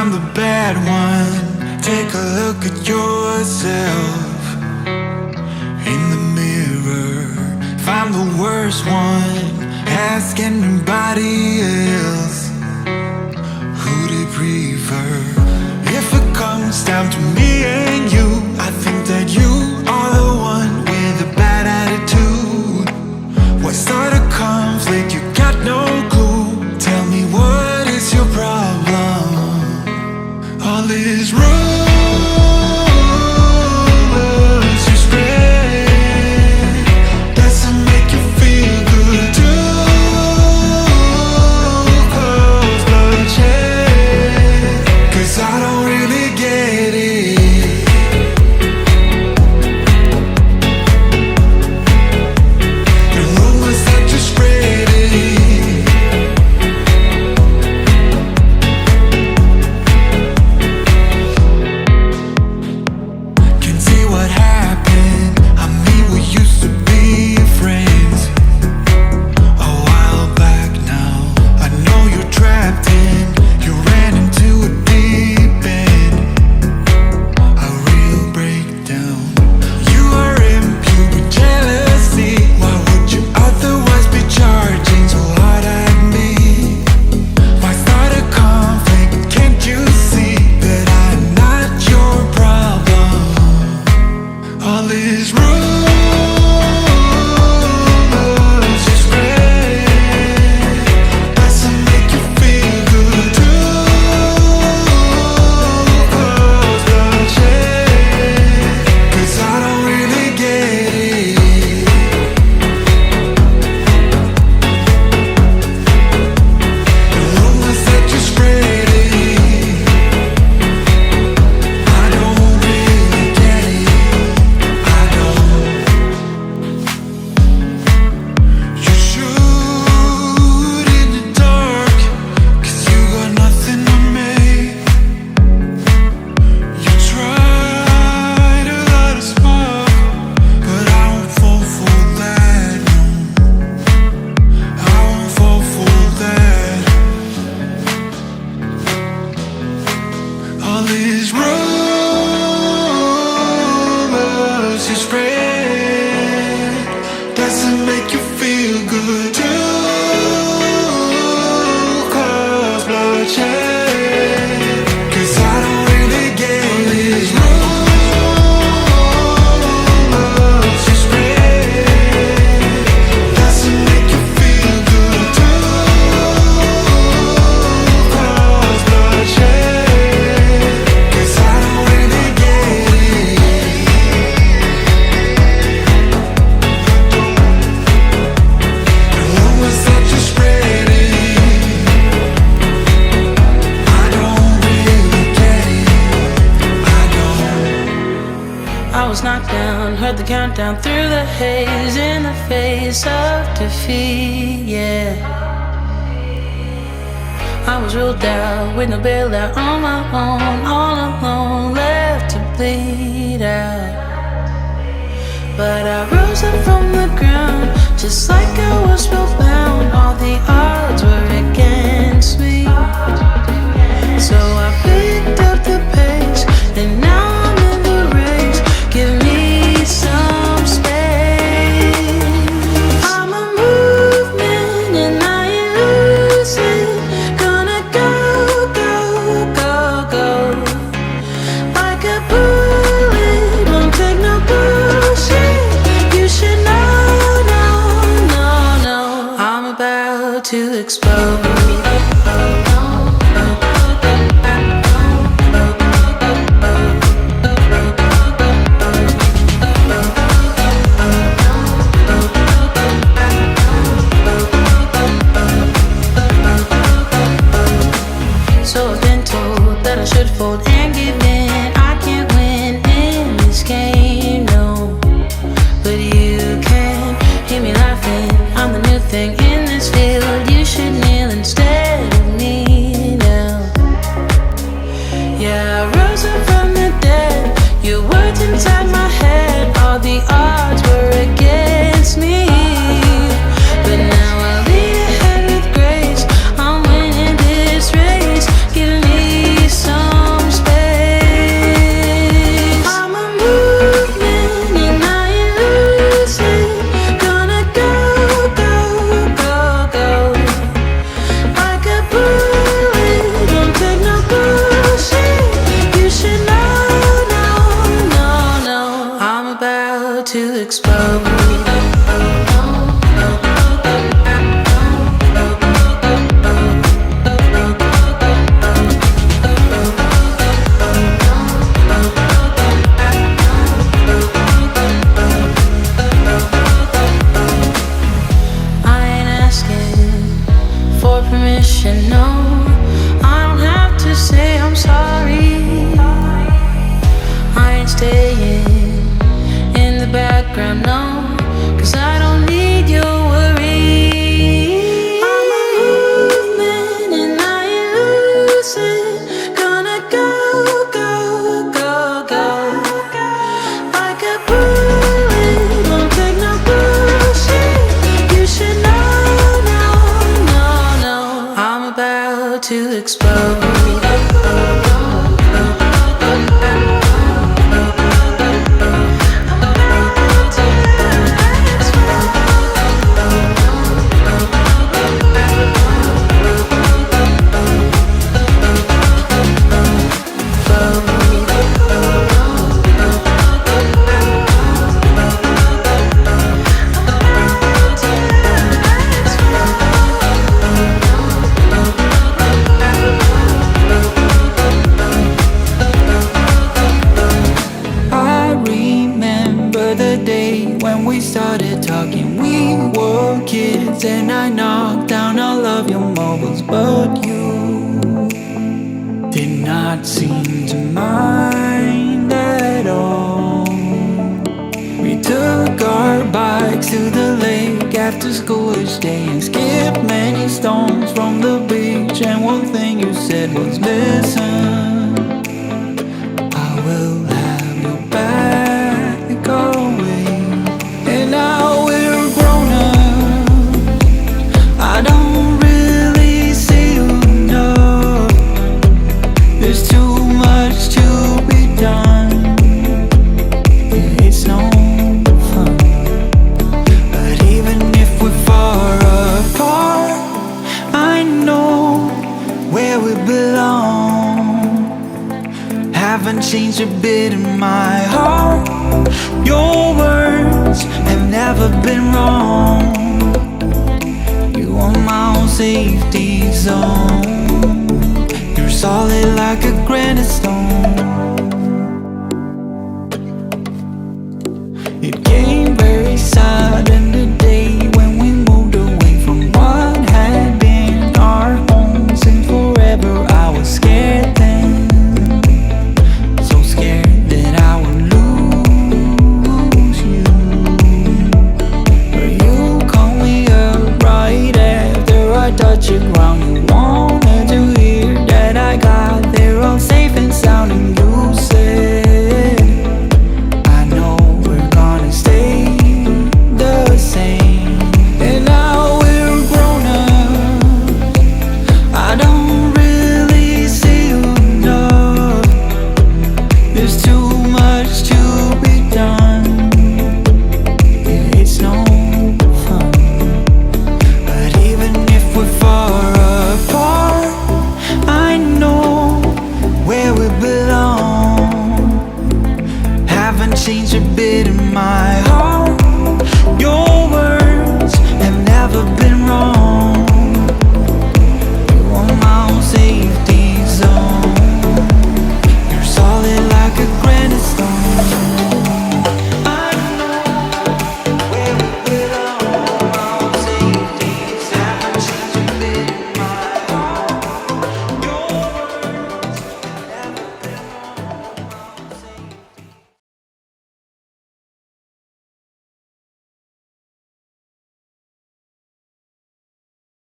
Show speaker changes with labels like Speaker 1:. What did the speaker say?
Speaker 1: I'm the bad one. Take a look at yourself in the mirror. If I'm the worst one, ask anybody else who they prefer. If it comes down to me and you, I think that you are the one with a bad attitude. What started conflict? You got no clue. Tell me, what is your problem? All these rumors you spread, does it make you feel good too? Cause bloodshed, 'cause I don't really get it. The rumors that you spread it. Can see what happened. I mean, we used to be friends a while back now. I know you're trapped in, you ran into a deep end, a real breakdown. You are imbued with jealousy. Why would you otherwise be charging so hard at me? Why start a conflict? Can't you see that I'm not your problem? All these rumors you spread, does it make you feel good too? Cause bloodshed, 'cause I don't really get it. The rumors that you spread it, I don't really get it. I don't. You shoot in the dark, 'cause you got nothing on me. You try to light a spark, but I won't fall for that. I won't fall for that. All these rumors you spread, does it make you feel good too? Cause bloodshed, 'cause I don't really get these rumors you spread, does it make you feel good too? Cause bloodshed, 'cause I don't really get it. The rumors that you spread it, I don't really get it. I don't.
Speaker 2: I was knocked down, heard the countdown through the haze in the face of defeat, yeah. I was ruled out with no bailout on my own, all alone, left to bleed out. But I rose up from the ground, just like I was spellbound. All the odds were against me, so I picked up the pace, and now I'm in the race. Give me some space. I'm a movement and I ain't losing. Gonna go, go, go, go. Like a bullet, won't take no bullshit. You should know, no, no, no. I'm about to explode. So I've been told that I should fold and give in. I can't win in this game, no. But you can hear me laughing. I'm the new thing in this field. You should kneel instead of me now. Yeah, I rose up from the dead. Your words inside my head. All the odds were against me, but now I lead ahead with grace. I'm winning this race. Give me some should know I don't have to say I'm sorry. I ain't staying in the background, no, 'cause I don't need your worry. I'm a movement and I ain't losing. Gonna go, go, go, go. Like a bullet, won't take no bullshit. You should know, no, no, no. I'm about to explode.
Speaker 1: Started talking, we were kids, and I knocked down all of your mobiles, but you did not seem to mind at all. We took our bikes to the lake after school each day and skipped many stones from the beach, and one thing you said was, listen, I will have your back always. Now we're grown-ups, I don't really see you enough. There's too much to be done, it's no fun. But even if we're far apart, I know where we belong. Haven't changed a bit in my heart. Your words have never been wrong. You are my own safety zone. You're solid like a granite stone.